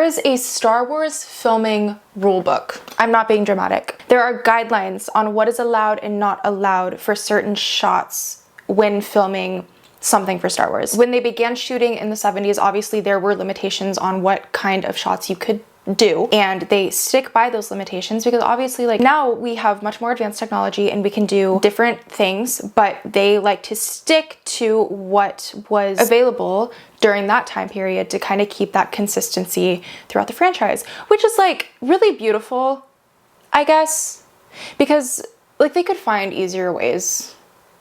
There is a Star Wars filming rulebook. I'm not being dramatic. There are guidelines on what is allowed and not allowed for certain shots when filming something for Star Wars. When they began shooting in the 70s, obviously there were limitations on what kind of shots you could do, and they stick by those limitations because obviously, like, now we have much more advanced technology and we can do different things, but they like to stick to what was available during that time period to kind of keep that consistency throughout the franchise, which is like really beautiful, I guess, because like they could find easier ways,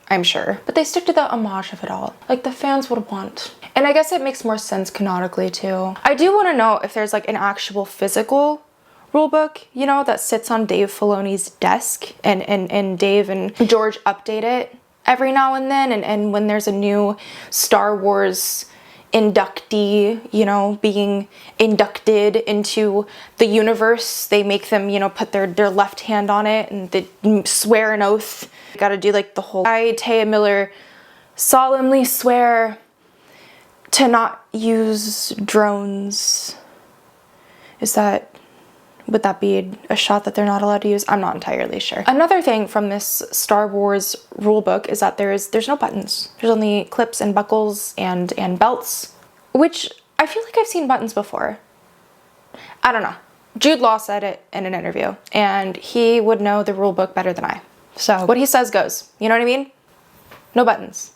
I'm sure, but they stick to the homage of it all, like the fans would want. And I guess it makes more sense canonically too. I do want to know if there's like an actual physical rulebook, you know, that sits on Dave Filoni's desk, and Dave and George update it every now and then, and when there's a new Star Wars inductee, you know, being inducted into the universe, they make them, you know, put their left hand on it and they swear an oath. You gotta do like the whole I, Taya Miller, solemnly swear to not use drones. Would that be a shot that they're not allowed to use? I'm not entirely sure. Another thing from this Star Wars rulebook is that there's no buttons. There's only clips and buckles and belts, which I feel like I've seen buttons before. I don't know. Jude Law said it in an interview, and he would know the rulebook better than I. So what he says goes, you know what I mean? No buttons.